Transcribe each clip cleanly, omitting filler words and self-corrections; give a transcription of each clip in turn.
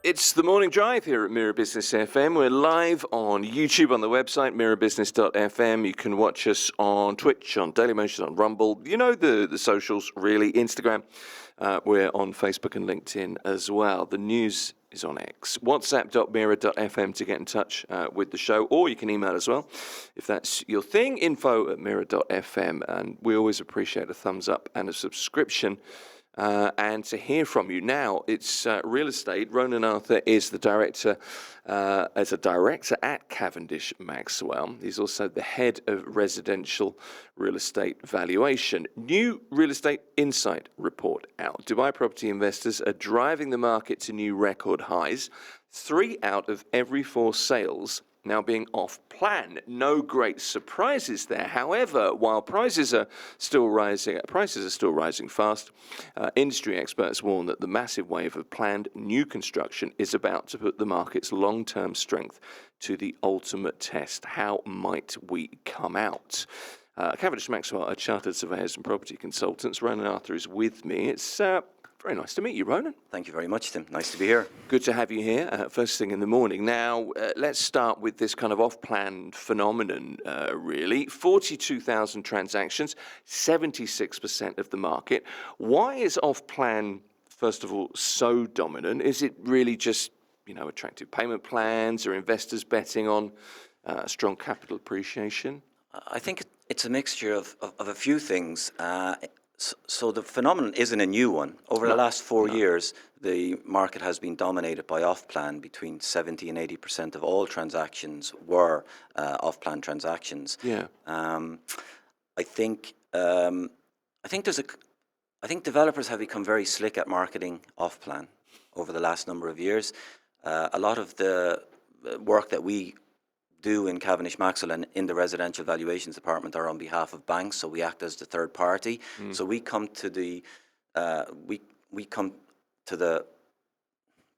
It's the morning drive here at Mira Business FM. We're live on YouTube on the website, mirabusiness.fm. You can watch us on Twitch, on Dailymotion, on Rumble. You know the socials, really. Instagram. We're on Facebook and LinkedIn as well. The news is on X. WhatsApp.mira.fm to get in touch with the show, or you can email as well if that's your thing, info@mira.fm. And we always appreciate a thumbs up and a subscription. And to hear from you now, it's real estate. Ronan Arthur is the director, as a director at Cavendish Maxwell. He's also the head of residential real estate valuation. New Real Estate Insight report out. Dubai property investors are driving the market to new record highs. 3 out of every 4 sales now being off plan. No great surprises there. However, while prices are still rising fast, industry experts warn that the massive wave of planned new construction is about to put the market's long-term strength to the ultimate test. How might we come out? Cavendish Maxwell are chartered surveyors and property consultants. Ronan Arthur is with me. It's very nice to meet you, Ronan. Thank you very much, Tim. Nice to be here. Good to have you here, first thing in the morning. Now, let's start with this kind of off-plan phenomenon, really. 42,000 transactions, 76% of the market. Why is off-plan, first of all, so dominant? Is it really just, attractive payment plans, or investors betting on strong capital appreciation? I think it's a mixture of a few things. So the phenomenon isn't a new one. Over the last 4 years, the market has been dominated by off-plan. Between 70 and 80% of all transactions were off-plan transactions. Yeah. I think developers have become very slick at marketing off-plan over the last number of years. A lot of the work that we do in Cavendish Maxwell and in the residential valuations department are on behalf of banks, so we act as the third party. So we come to the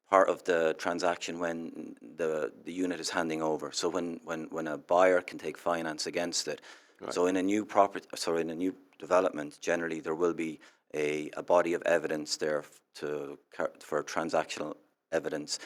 part of the transaction when the unit is handing over. So when a buyer can take finance against it. Right. So in a new development, generally there will be a body of evidence there for transactional evidence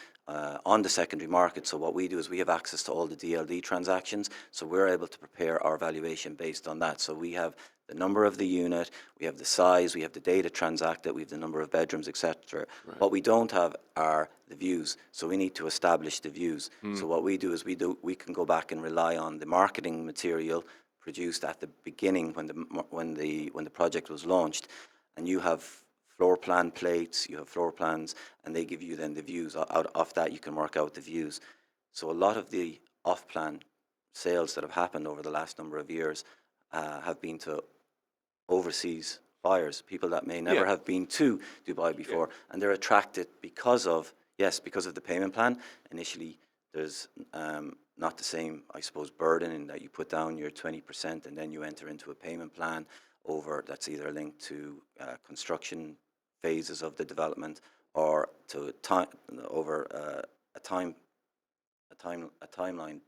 on the secondary market. So what we do is we have access to all the DLD transactions, so we're able to prepare our valuation based on that. So we have the number of the unit, we have the size, we have the data transacted, we have the number of bedrooms, etc. Right. What we don't have are the views, so we need to establish the views. So what we do is we can go back and rely on the marketing material produced at the beginning when the project was launched, and you have floor plan plates, you have floor plans, and they give you then the views. Out of that, you can work out the views. So a lot of the off-plan sales that have happened over the last number of years have been to overseas buyers, people that may never have been to Dubai before, and they're attracted because of the payment plan. Initially, there's not the same, I suppose, burden in that you put down your 20% and then you enter into a payment plan that's either linked to construction phases of the development or to a timeline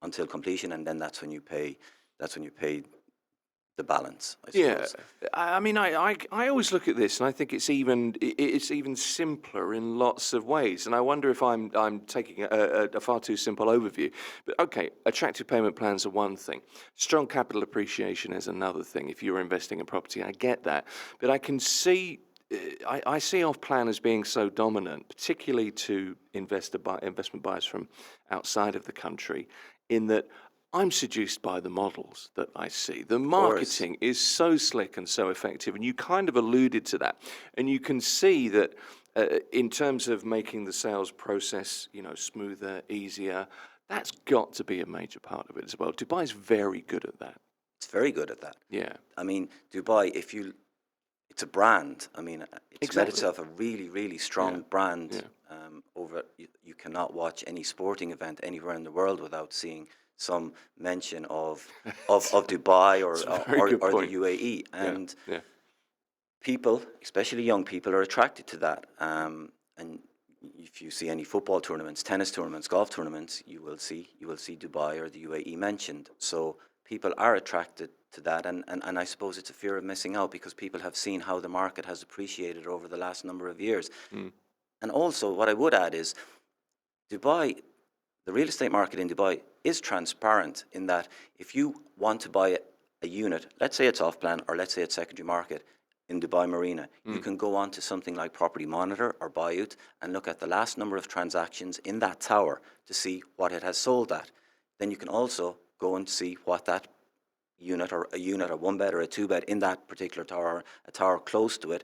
until completion, and then that's when you pay the balance, I suppose. Yeah, I mean, I always look at this and I think it's even simpler in lots of ways, and I wonder if I'm taking a far too simple overview. But okay, attractive payment plans are one thing, strong capital appreciation is another thing. If you're investing in property, I get that, but I can see. I see off-plan as being so dominant, particularly to investment buyers from outside of the country, in that I'm seduced by the models that I see. The marketing is so slick and so effective, and you kind of alluded to that. And you can see that in terms of making the sales process, smoother, easier, that's got to be a major part of it as well. Dubai's very good at that. It's very good at that. Yeah. I mean, Dubai, it's a brand. I mean, it's made itself a really, really strong brand. Yeah. You cannot watch any sporting event anywhere in the world without seeing some mention of Dubai or the UAE, and people, especially young people, are attracted to that. And if you see any football tournaments, tennis tournaments, golf tournaments, you will see Dubai or the UAE mentioned. So people are attracted to that, and I suppose it's a fear of missing out because people have seen how the market has appreciated over the last number of years. And also, what I would add is Dubai, the real estate market in Dubai is transparent in that if you want to buy a unit, let's say it's off plan or let's say it's secondary market in Dubai Marina, you can go on to something like Property Monitor or Buyut and look at the last number of transactions in that tower to see what it has sold at. Then you can also go and see what that unit or a unit, a one bed or a two bed in that particular tower, or a tower close to it,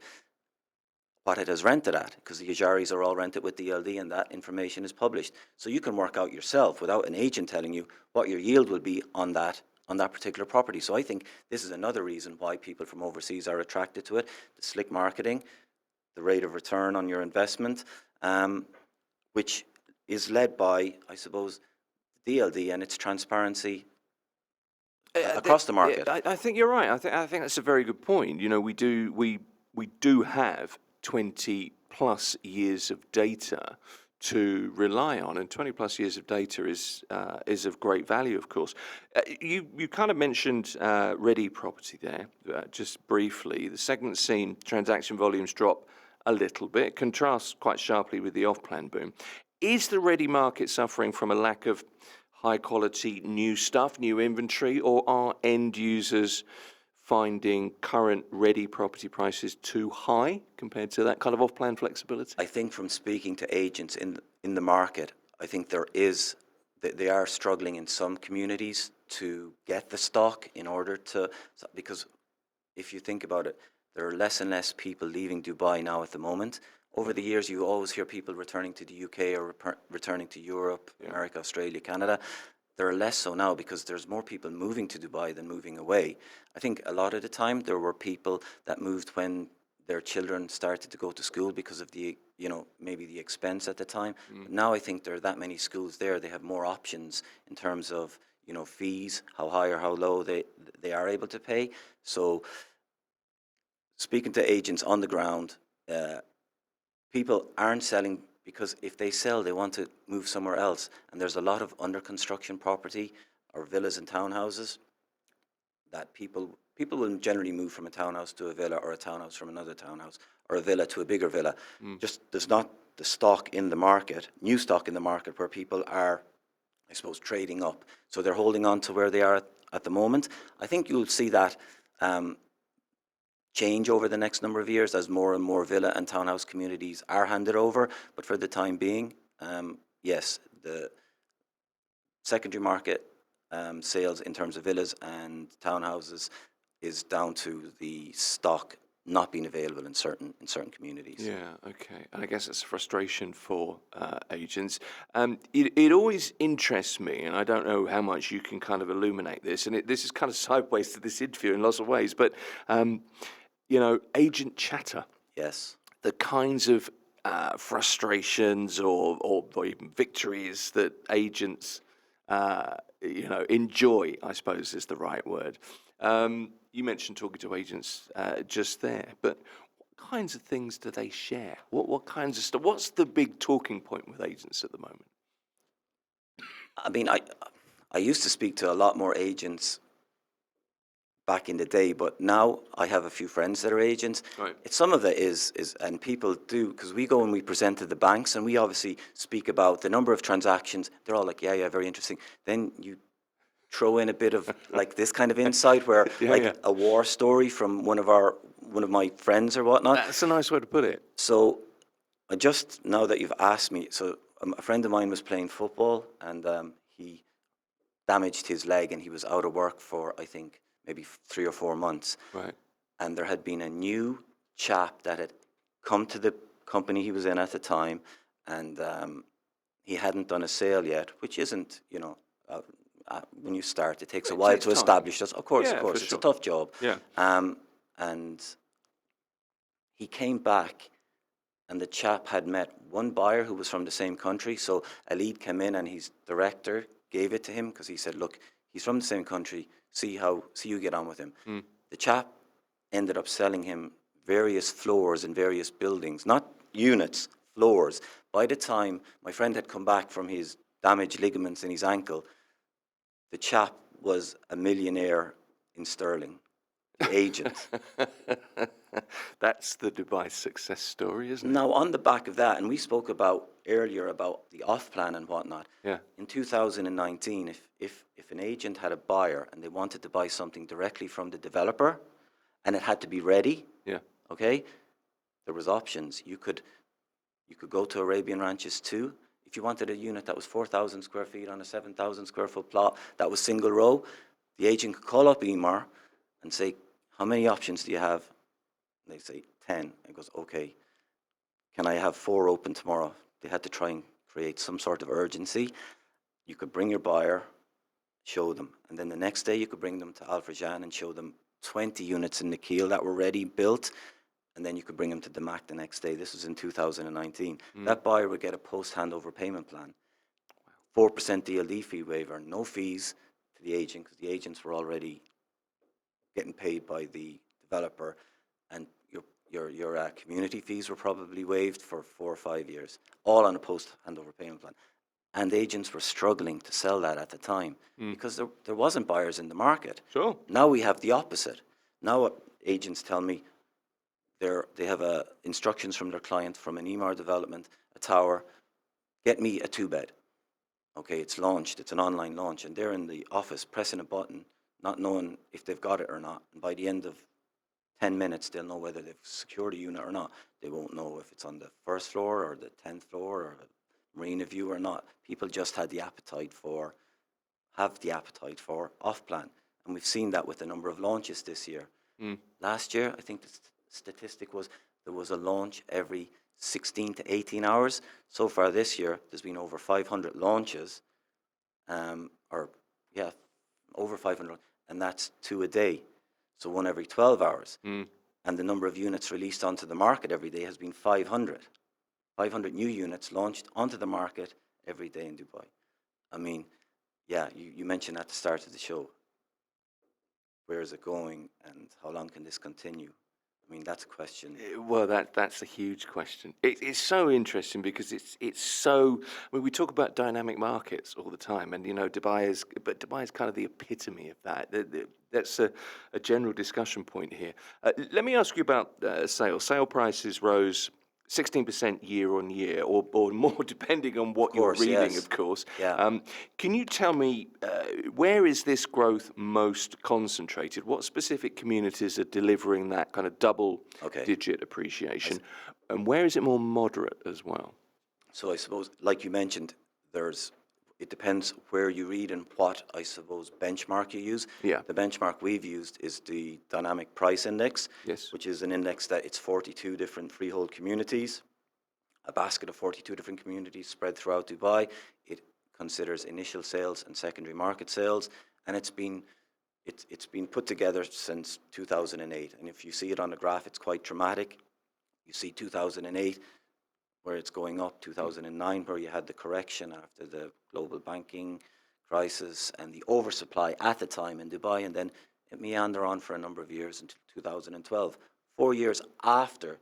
what it has rented at, because the Yajaris are all rented with DLD and that information is published. So you can work out yourself without an agent telling you what your yield will be on that particular property. So I think this is another reason why people from overseas are attracted to it. The slick marketing, the rate of return on your investment, which is led by, I suppose, DLD and its transparency across the market. I think you're right. I think that's a very good point. You know, we do have 20 plus years of data to rely on, and 20 plus years of data is of great value, of course. You kind of mentioned ready property there, just briefly. The segment's seen transaction volumes drop a little bit, contrasts quite sharply with the off-plan boom. Is the ready market suffering from a lack of high quality new stuff, new inventory, or are end users finding current ready property prices too high compared to that kind of off-plan flexibility? I think from speaking to agents in the market, I think they are struggling in some communities to get the stock in order to, because if you think about it, there are less and less people leaving Dubai now at the moment. Over the years, you always hear people returning to the UK or returning to Europe, America, Australia, Canada. There are less so now because there's more people moving to Dubai than moving away. I think a lot of the time there were people that moved when their children started to go to school because of the, maybe the expense at the time. But now I think there are that many schools there. They have more options in terms of, fees, how high or how low they are able to pay. So speaking to agents on the ground, people aren't selling because if they sell, they want to move somewhere else. And there's a lot of under construction property or villas and townhouses that people will generally move from a townhouse to a villa or a townhouse from another townhouse or a villa to a bigger villa. Just there's not the stock in the market, new stock in the market where people are, I suppose, trading up. So they're holding on to where they are at the moment. I think you'll see that change over the next number of years as more and more villa and townhouse communities are handed over. But for the time being, yes, the secondary market sales in terms of villas and townhouses is down to the stock not being available in certain communities. Yeah, okay. And I guess it's a frustration for agents. It always interests me, and I don't know how much you can kind of illuminate this, and this is kind of sideways to this interview in lots of ways, but, agent chatter. Yes. The kinds of frustrations or even victories that agents, enjoy, I suppose is the right word. You mentioned talking to agents just there, but what kinds of things do they share? What kinds of stuff? What's the big talking point with agents at the moment? I mean, I used to speak to a lot more agents back in the day, but now I have a few friends that are agents. Right. Some of it is, and people do, because we go and we present to the banks, and we obviously speak about the number of transactions. They're all like, yeah, very interesting. Then you throw in a bit of like this kind of insight where a war story from one of my friends or whatnot. That's a nice way to put it. So now that you've asked me, so a friend of mine was playing football and he damaged his leg and he was out of work for, I think, maybe 3 or 4 months. Right. And there had been a new chap that had come to the company he was in at the time, and he hadn't done a sale yet, which isn't, when you start, it takes a while to establish this. Of course, it's a tough job. Yeah. And he came back, and the chap had met one buyer who was from the same country. So a lead came in, and his director gave it to him because he said, "Look, he's from the same country. See you get on with him." The chap ended up selling him various floors in various buildings, not units, floors. By the time my friend had come back from his damaged ligaments in his ankle, the chap was a millionaire in sterling. the agent. That's the Dubai success story, isn't it? Now, on the back of that, and we spoke about earlier about the off-plan and whatnot, Yeah. in 2019, if an agent had a buyer and they wanted to buy something directly from the developer and it had to be ready, Yeah. okay, there was options. You could go to Arabian Ranches too. If you wanted a unit that was 4,000 square feet on a 7,000 square foot plot, that was single row, the agent could call up Emar and say, how many options do you have? And they say 10. And goes, okay, can I have 4 open tomorrow? They had to try and create some sort of urgency. You could bring your buyer, show them, and then the next day you could bring them to Al Farjan and show them 20 units in Nakheel that were ready built, and then you could bring them to Damac the next day. This was in 2019. That buyer would get a post-handover payment plan, 4% DLD fee waiver, no fees to the agent because the agents were already getting paid by the developer, and your community fees were probably waived for 4 or 5 years, all on a post-handover payment plan. And agents were struggling to sell that at the time because there wasn't buyers in the market. Sure. Now we have the opposite. Now what agents tell me, they have instructions from their client from an Emar development, a tower, get me a 2-bed. Okay, it's launched, it's an online launch, and they're in the office pressing a button, not knowing if they've got it or not. And by the end of 10 minutes, they'll know whether they've secured a unit or not. They won't know if it's on the first floor or the 10th floor or Marina View or not. People just have the appetite for off-plan. And we've seen that with a number of launches this year. Last year, I think the statistic was there was a launch every 16 to 18 hours. So far this year, there's been over 500 launches, over 500, and that's 2 a day. So 1 every 12 hours. And the number of units released onto the market every day has been 500. 500 new units launched onto the market every day in Dubai. I mean, yeah, you mentioned at the start of the show, where is it going and how long can this continue? I mean, that's a question. Well, that's a huge question. It's so interesting because it's so. I mean, we talk about dynamic markets all the time, and Dubai is kind of the epitome of that. That's a general discussion point here. Let me ask you about sales. Sale prices rose 16% year on year, or more, depending on what you're reading, yes. of course. Yeah. Can you tell me where is this growth most concentrated? What specific communities are delivering that kind of double-digit appreciation, and where is it more moderate as well? So I suppose, like you mentioned, it depends where you read and what, I suppose, benchmark you use. Yeah. The benchmark we've used is the Dynamic Price Index, Yes. which is an index that it's 42 different freehold communities, a basket of 42 different communities spread throughout Dubai. It considers initial sales and secondary market sales, and it's been put together since 2008. And if you see it on the graph, it's quite dramatic. You see 2008, where it's going up, 2009, where you had the correction after the global banking crisis and the oversupply at the time in Dubai, and then it meandered on for a number of years until 2012, 4 years after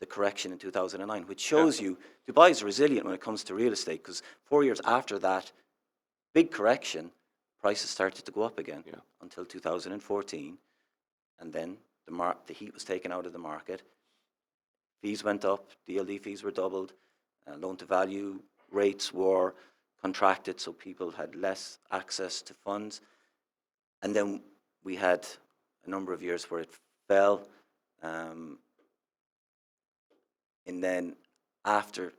the correction in 2009, which shows you Dubai is resilient when it comes to real estate, because 4 years after that big correction, prices started to go up again until 2014, and then the heat was taken out of the market. Fees went up, DLD fees were doubled, loan-to-value rates were contracted, so people had less access to funds. And then we had a number of years where it fell. And then after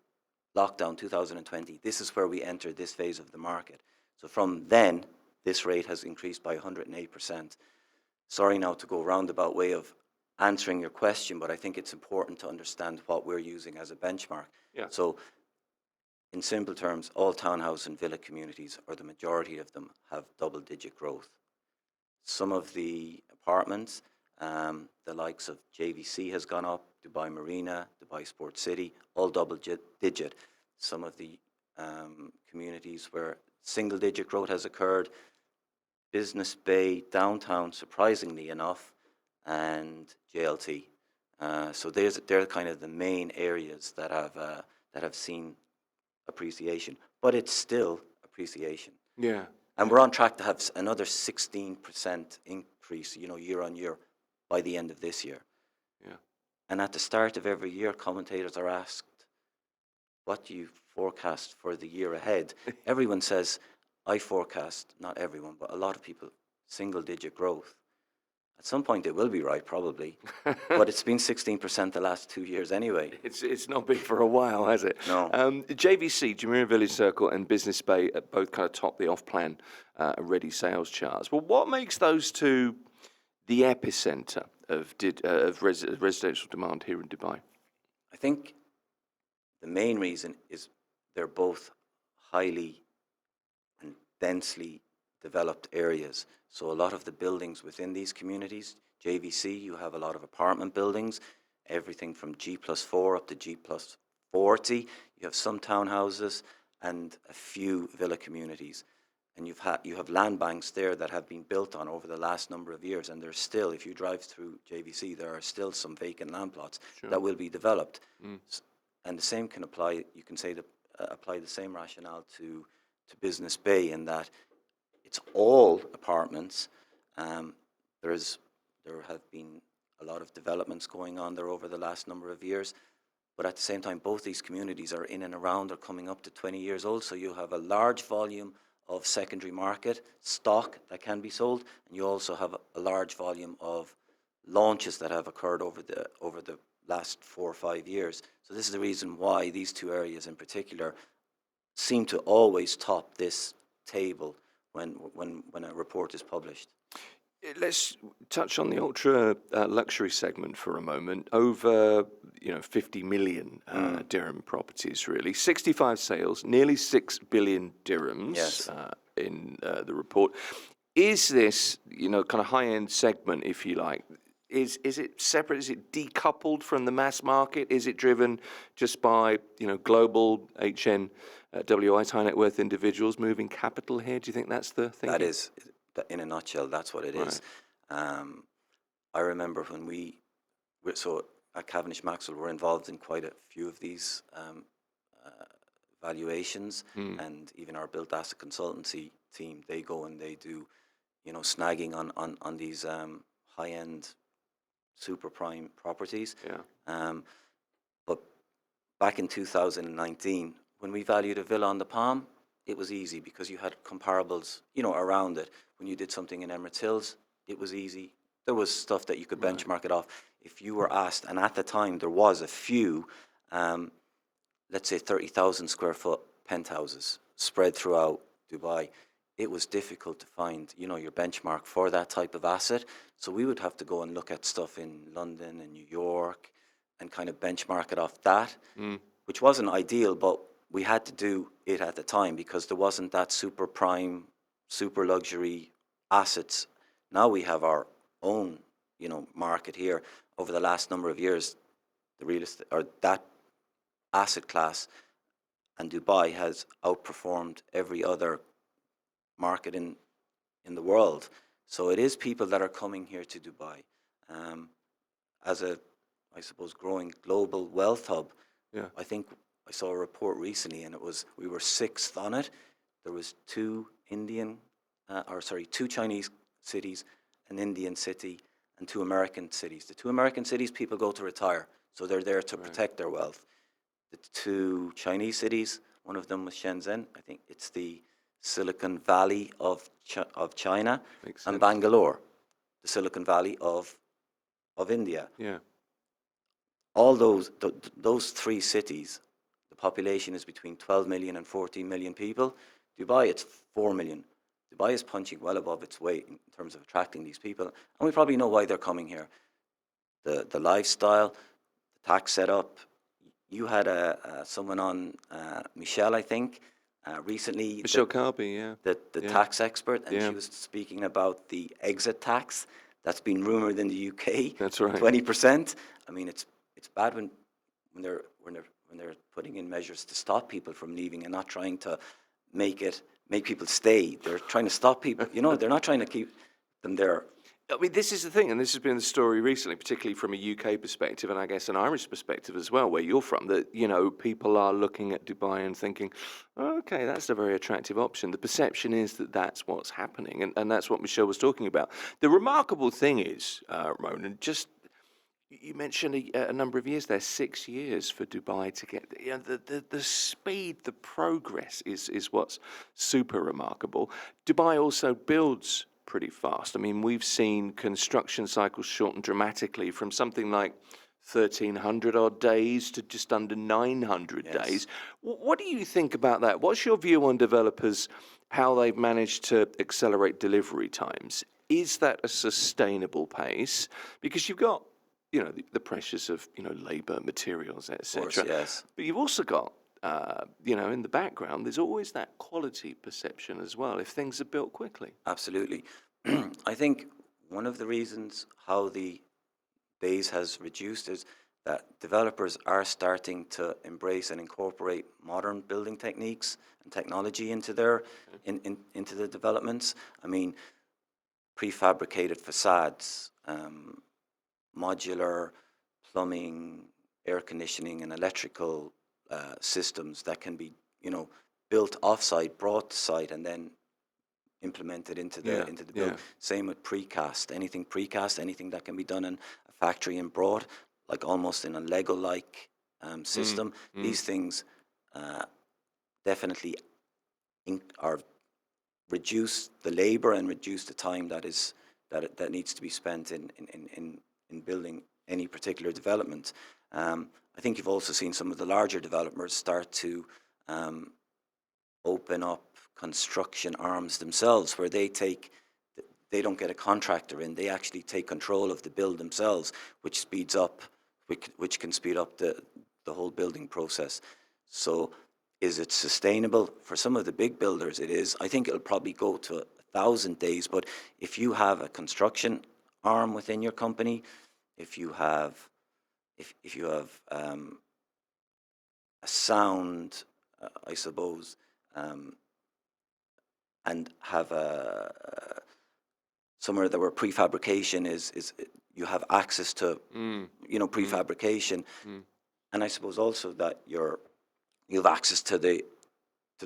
lockdown 2020, this is where we entered this phase of the market. So from then, this rate has increased by 108%. Sorry now to go roundabout way of answering your question, but I think it's important to understand what we're using as a benchmark. Yeah. So in simple terms, all townhouse and villa communities, or the majority of them, have double-digit growth. Some of the apartments, the likes of JVC has gone up, Dubai Marina, Dubai Sport City, all double-digit. Some of the communities where single-digit growth has occurred, Business Bay, downtown, surprisingly enough, and JLT. So they're kind of the main areas that have seen appreciation, but it's still appreciation. Yeah. And we're on track to have another 16% increase, year on year by the end of this year. Yeah. And at the start of every year, commentators are asked, what do you forecast for the year ahead? Everyone says, I forecast, not everyone, but a lot of people, single-digit growth. At some point, they will be right, probably. But it's been 16% the last 2 years anyway. It's not been for a while, has it? No. JVC, Jumeirah Village Circle, and Business Bay both kind of top the off-plan ready sales charts. Well, what makes those two the epicenter of residential demand here in Dubai? I think the main reason is they're both highly and densely developed areas. So a lot of the buildings within these communities, JVC, you have a lot of apartment buildings, everything from G+4 up to G+40. You have some townhouses and a few villa communities. And you have land banks there that have been built on over the last number of years. And there's still, if you drive through JVC, there are still some vacant land plots that will be developed. And the same can apply, you can say, apply the same rationale to Business Bay, in that it's all apartments. There have been a lot of developments going on there over the last number of years. But at the same time, both these communities are in and around or coming up to 20 years old. So you have a large volume of secondary market stock that can be sold, and you also have a large volume of launches that have occurred over the last 4 or 5 years. So this is the reason why these two areas in particular seem to always top this table when a report is published. Let's touch on the ultra luxury segment for a moment. Over 50 million dirham properties, really. 65 sales, nearly 6 billion dirhams. Yes. In the report. Is this kind of high-end segment, if you like? Is it separate? Is it decoupled from the mass market? Is it driven just by global HNWIs, high net worth individuals moving capital here? Do you think that's the thing? That is, in a nutshell, that's what it is. I remember when so at Cavendish Maxwell, we're involved in quite a few of these valuations, and even our built asset consultancy team, they go and they do, snagging on these high-end super prime properties. But back in 2019, when we valued a villa on the Palm, it was easy because you had comparables, around it. When you did something in Emirates Hills, it was easy. There was stuff that you could benchmark it off. If you were asked, and at the time there was a few, let's say 30,000 square foot penthouses spread throughout Dubai, it was difficult to find, your benchmark for that type of asset. So we would have to go and look at stuff in London and New York and kind of benchmark it off that, which wasn't ideal, but we had to do it at the time because there wasn't that super prime, super luxury assets. Now we have our own, market here. Over the last number of years, the real estate, or that asset class, and Dubai has outperformed every other market in the world. So it is people that are coming here to Dubai as a, I suppose, growing global wealth hub. I think I saw a report recently, and we were 6th on it. There was 2 Chinese cities, an Indian city, and 2 American cities. The 2 American cities, people go to retire, so they're there to protect their wealth. The 2 Chinese cities, one of them was Shenzhen. I think it's the Silicon Valley of China, and Bangalore, the Silicon Valley of India. All those 3 cities, the population is between 12 million and 14 million people. Dubai, it's 4 million. Dubai is punching well above its weight in terms of attracting these people, and we probably know why they're coming here. The lifestyle, the tax setup. You had someone on, Michelle, I think, recently. Michelle Carby, the tax expert, and she was speaking about the exit tax that's been rumored in the UK. That's right. 20%. I mean, it's bad when they're putting in measures to stop people from leaving and not trying to make people stay. They're trying to stop people. They're not trying to keep them there. I mean, this is the thing, and this has been the story recently, particularly from a UK perspective, and I guess an Irish perspective as well, where you're from, that, people are looking at Dubai and thinking, "Oh, okay, that's a very attractive option." The perception is that that's what's happening, and that's what Michelle was talking about. The remarkable thing is, Ronan, just you mentioned a number of years there, 6 years for Dubai to get, the speed, the progress is what's super remarkable. Dubai also builds pretty fast. I mean, we've seen construction cycles shorten dramatically from something like 1,300 odd days to just under 900 Yes. days. What do you think about that? What's your view on developers, how they've managed to accelerate delivery times? Is that a sustainable pace? Because you've got, the pressures of, labor, materials, Of course, etc. yes. But you've also got, in the background, there's always that quality perception as well if things are built quickly. Absolutely. I think one of the reasons how the days has reduced is that developers are starting to embrace and incorporate modern building techniques and technology into their into the developments. I mean, prefabricated facades, modular plumbing, air conditioning, and electrical systems that can be, built off-site, brought to site, and then implemented into the build. Yeah. Same with precast. Anything precast, anything that can be done in a factory and brought, like almost in a Lego-like system. These things definitely are reduce the labor and reduce the time that needs to be spent in building any particular development. I think you've also seen some of the larger developers start to open up construction arms themselves, where they don't get a contractor in, they actually take control of the build themselves, which can speed up the whole building process. So is it sustainable? For some of the big builders it is. I think it'll probably go to 1,000 days, but if you have a construction arm within your company, if you have a sound, I suppose, and have somewhere that where prefabrication is you have access to prefabrication, and I suppose also that you have access to the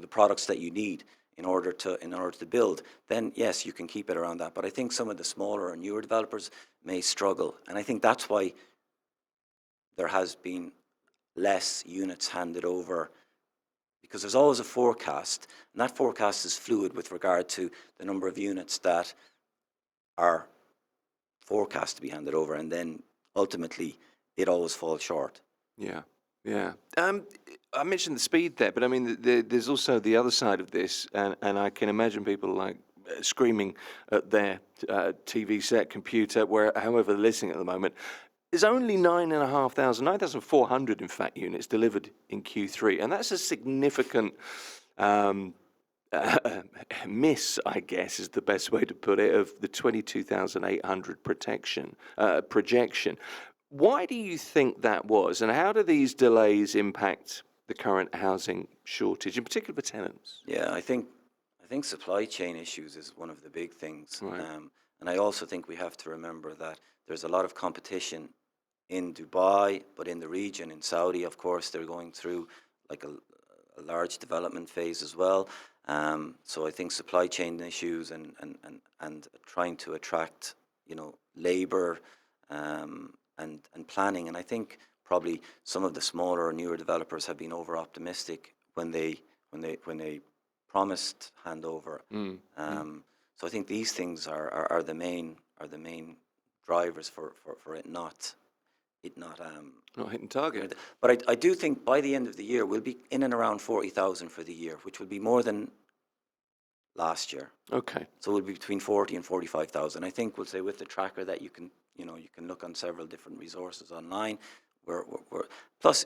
products that you need in order to build, then yes, you can keep it around that. But I think some of the smaller or newer developers may struggle, and I think that's why there has been less units handed over, because there's always a forecast, and that forecast is fluid with regard to the number of units that are forecast to be handed over, and then ultimately it always falls short. Yeah, yeah. I mentioned the speed there, but I mean, there's also the other side of this, and I can imagine people like screaming at their TV set, computer, however they're listening at the moment. There's only 9,400 in fact units delivered in Q3, and that's a significant miss, I guess, is the best way to put it, of the 22,800 projection. Why do you think that was, and how do these delays impact the current housing shortage, in particular for tenants? Yeah, I think supply chain issues is one of the big things, Right. and I also think we have to remember that there's a lot of competition in Dubai, but in the region, in Saudi, of course, they're going through like a large development phase as well. So I think supply chain issues and trying to attract, labor and planning. And I think probably some of the smaller or newer developers have been over optimistic when they promised handover. So I think these things are the main drivers for it not hitting target. But I do think by the end of the year we'll be in and around 40,000 for the year, which will be more than last year. Okay. So we'll be between 40 and 45,000. I think we'll say with the tracker that you can look on several different resources online. Plus,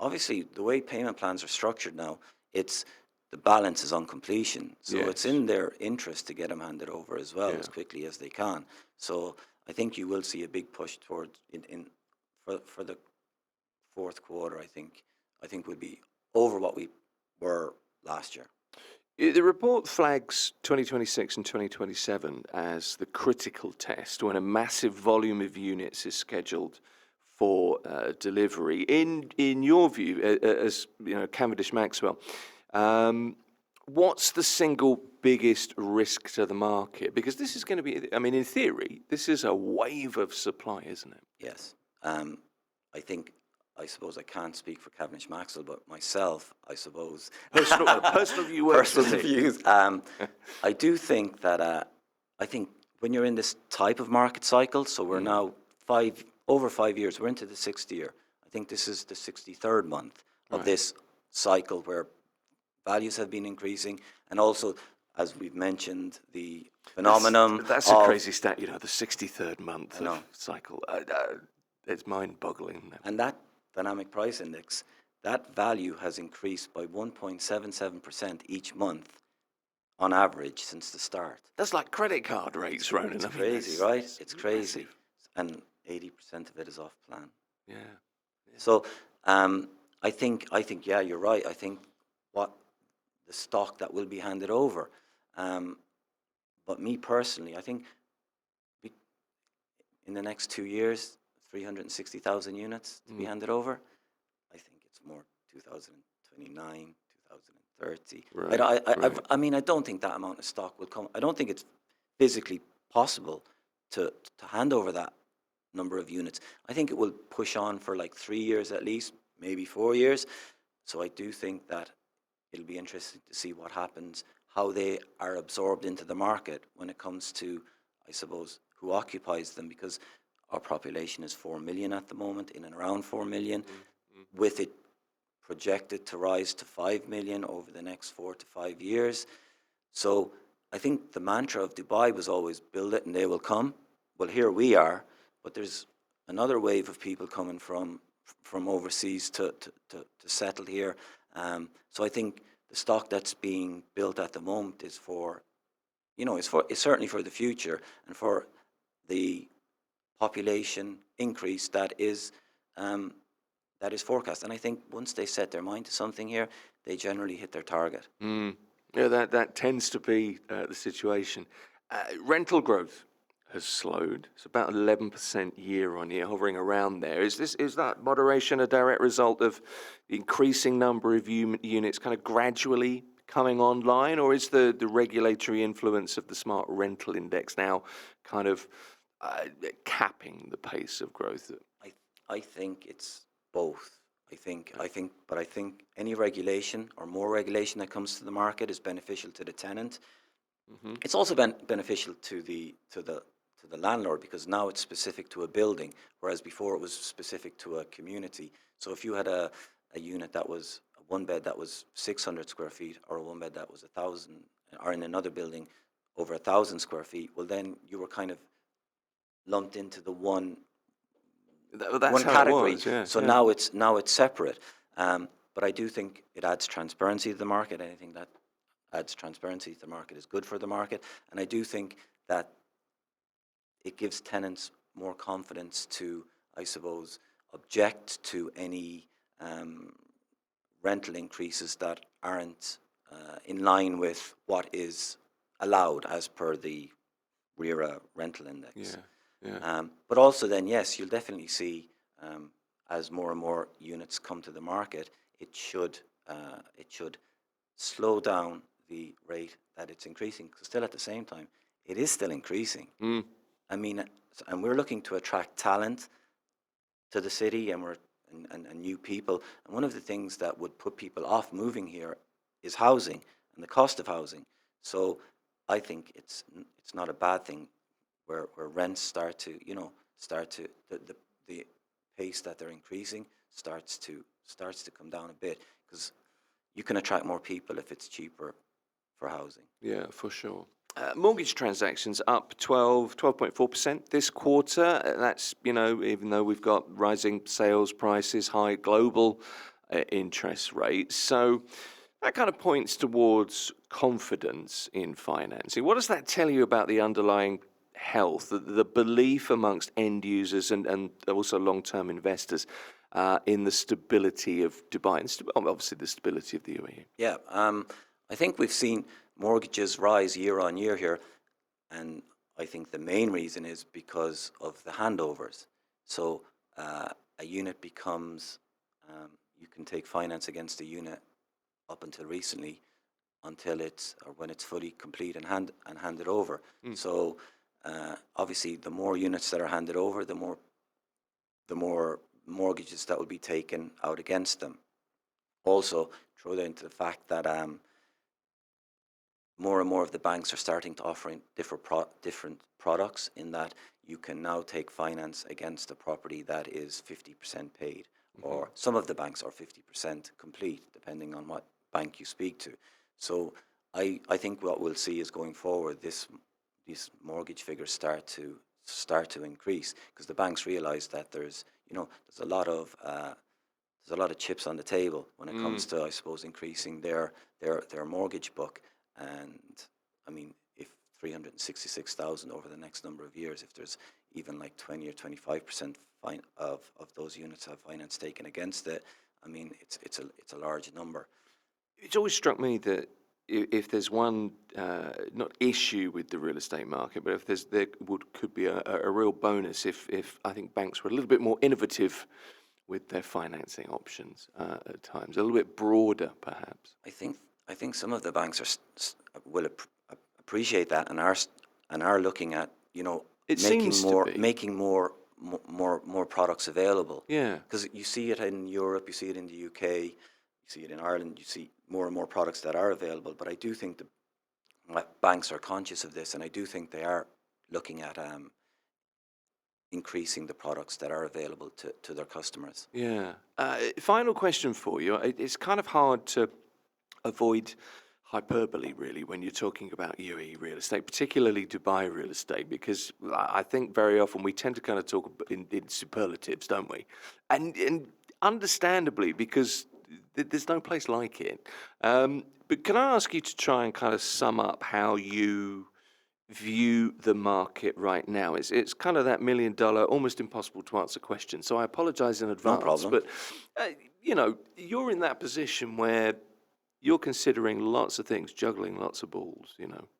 obviously, the way payment plans are structured now, the balance is on completion. So Yes. it's in their interest to get them handed over as well, Yeah. as quickly as they can. So I think you will see a big push towards for the fourth quarter. I think we'll be over what we were last year. The report flags 2026 and 2027 as the critical test when a massive volume of units is scheduled for delivery. In your view, as Cavendish Maxwell, what's the single biggest risk to the market? Because this is going to be, I mean, in theory, this is a wave of supply, isn't it? Yes. I suppose I can't speak for Cavendish Maxwell, but myself, I suppose. Personal view works for Personal me. views. I do think that, I think when you're in this type of market cycle, so we're now over 5 years, we're into the 6th year. I think this is the 63rd month of this cycle where values have been increasing, and also, as we've mentioned, the phenomenon. That's a crazy stat, the 63rd month of cycle. It's mind-boggling. And that dynamic price index, that value has increased by 1.77% each month on average since the start. That's like credit card rates, Ronan. It's crazy, right? It's crazy. And 80% of it is off plan. Yeah. So I think, yeah, you're right. I think the stock that will be handed over. But me personally, I think in the next 2 years, 360,000 units to be handed over. I think it's more 2029, 2030. Right. I mean, I don't think that amount of stock will come. I don't think it's physically possible to hand over that number of units. I think it will push on for like 3 years at least, maybe 4 years. So I do think that it'll be interesting to see what happens, how they are absorbed into the market when it comes to, I suppose, who occupies them, because our population is 4 million at the moment, in and around 4 million, with it projected to rise to 5 million over the next 4 to 5 years. So I think the mantra of Dubai was always build it and they will come. Well, here we are, but there's another wave of people coming from overseas to settle here. So I think the stock that's being built at the moment is it's certainly for the future and for the population increase that is forecast. And I think once they set their mind to something here, they generally hit their target. Yeah, that tends to be the situation. Rental growth has slowed. It's about 11% year on year, hovering around there. Is that moderation a direct result of the increasing number of units kind of gradually coming online, or is the regulatory influence of the smart rental index now kind of capping the pace of growth? I think it's both. I think any regulation or more regulation that comes to the market is beneficial to the tenant. It's also beneficial to the landlord, because now it's specific to a building, whereas before it was specific to a community. So if you had a unit that was a one bed that was 600 square feet, or a one bed that was 1,000, or in another building over 1,000 square feet, well then you were kind of lumped into the one category. So now it's separate. But I do think it adds transparency to the market. Anything that adds transparency to the market is good for the market. And I do think that it gives tenants more confidence to, I suppose, object to any rental increases that aren't in line with what is allowed as per the RERA rental index. But also then, yes, you'll definitely see as more and more units come to the market, it should slow down the rate that it's increasing. Because still at the same time, it is still increasing. I mean, and we're looking to attract talent to the city, and new people. And one of the things that would put people off moving here is housing and the cost of housing. So I think it's not a bad thing where rents start to the pace that they're increasing starts to come down a bit, because you can attract more people if it's cheaper for housing. Yeah, for sure. Mortgage transactions up 12.4% this quarter. That's, even though we've got rising sales prices, high global interest rates. So that kind of points towards confidence in financing. What does that tell you about the underlying health, the belief amongst end users and also long-term investors in the stability of Dubai and obviously the stability of the UAE? Yeah, I think we've seen mortgages rise year on year here, and I think the main reason is because of the handovers. So a unit becomes, you can take finance against a unit up until recently, until it's, or when it's fully complete and handed over. So obviously, the more units that are handed over, the more mortgages that will be taken out against them. Also, throw that into the fact that more and more of the banks are starting to offer different products, in that you can now take finance against a property that is 50% paid, or some of the banks are 50% complete, depending on what bank you speak to. So I think what we'll see is, going forward, these mortgage figures start to increase, because the banks realize that there's a lot of chips on the table when it comes to, I suppose, increasing their mortgage book. And I mean, if 366,000 over the next number of years, if there's even like 20 or 25% of those units have finance taken against it, I mean, it's a large number. It's always struck me that if there's one not issue with the real estate market, but if could be a real bonus if I think banks were a little bit more innovative with their financing options at times, a little bit broader, perhaps. I think some of the banks will appreciate that, and are looking at making more products available. Yeah, Because you see it in Europe, you see it in the UK, you see it in Ireland. You see more and more products that are available. But I do think the banks are conscious of this, and I do think they are looking at increasing the products that are available to their customers. yeah. Final question for you. It's kind of hard to avoid hyperbole, really, when you're talking about UAE real estate, particularly Dubai real estate, because I think very often we tend to kind of talk in superlatives, don't we? And understandably, because there's no place like it. But can I ask you to try and kind of sum up how you view the market right now? It's kind of that $1 million, almost impossible to answer question. So I apologize in advance. problem. But you're in that position where you're considering lots of things, juggling lots of balls.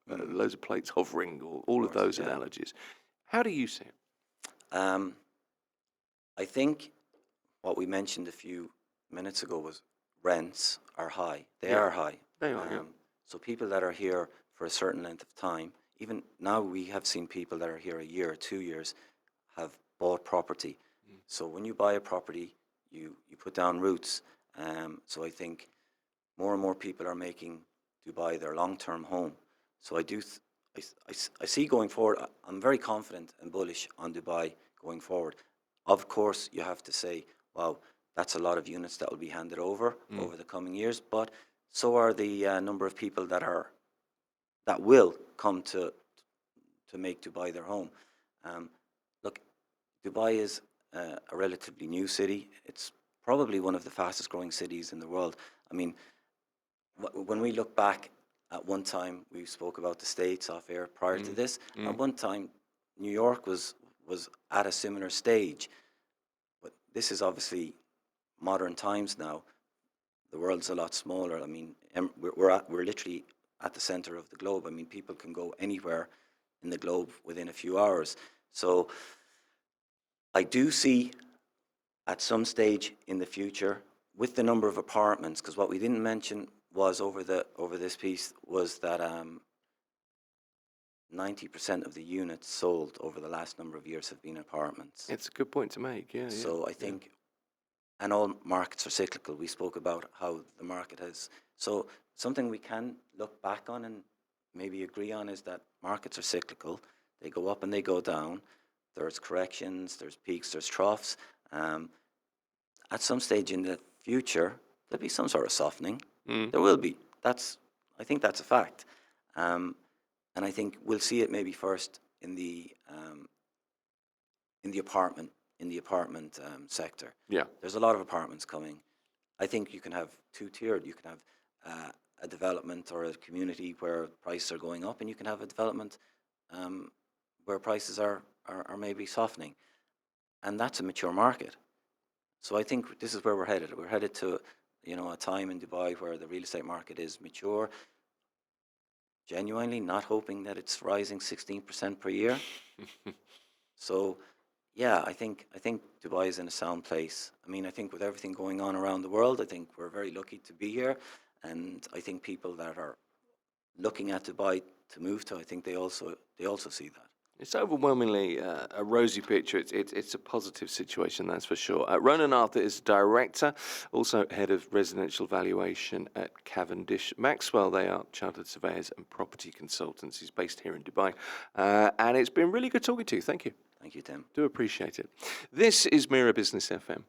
Loads of plates hovering, all of those analogies. How do you see it? I think what we mentioned a few minutes ago was rents are high. They are high. They are, yeah. So people that are here for a certain length of time, even now we have seen people that are here a year or 2 years have bought property. So when you buy a property, you put down roots. So I think more and more people are making Dubai their long-term home. So I see going forward, I'm very confident and bullish on Dubai going forward. Of course, you have to say, wow, that's a lot of units that will be handed over the coming years, but so are the number of people that will come to make Dubai their home. Look, Dubai is a relatively new city. It's probably one of the fastest growing cities in the world. I mean, when we look back at one time, we spoke about the States off air prior to this. At one time, New York was at a similar stage. But this is obviously modern times now. The world's a lot smaller. I mean, we're literally at the center of the globe. I mean, people can go anywhere in the globe within a few hours. So I do see at some stage in the future, with the number of apartments, because what we didn't mention was over this piece was that 90% of the units sold over the last number of years have been apartments. It's a good point to make, yeah. So I think, and all markets are cyclical. We spoke about how the market has. So something we can look back on and maybe agree on is that markets are cyclical. They go up and they go down. There's corrections, there's peaks, there's troughs. At some stage in the future, there'll be some sort of softening. There will be. I think that's a fact. And I think we'll see it maybe first in the apartment sector. Yeah. There's a lot of apartments coming. I think you can have two-tiered. You can have a development or a community where prices are going up, and you can have a development where prices are maybe softening. And that's a mature market. So I think this is where we're headed. We're headed to a time in Dubai where the real estate market is mature. genuinely not hoping that it's rising 16% per year. So, yeah, I think Dubai is in a sound place. I mean, I think with everything going on around the world, I think we're very lucky to be here, and I think people that are looking at Dubai to move to, I think they also see that. It's overwhelmingly a rosy picture. It's a positive situation, that's for sure. Ronan Arthur is director, also head of residential valuation at Cavendish. Maxwell, they are chartered surveyors and property consultants. He's based here in Dubai. And it's been really good talking to you. Thank you. Thank you, Tim. Do appreciate it. This is Mira Business FM.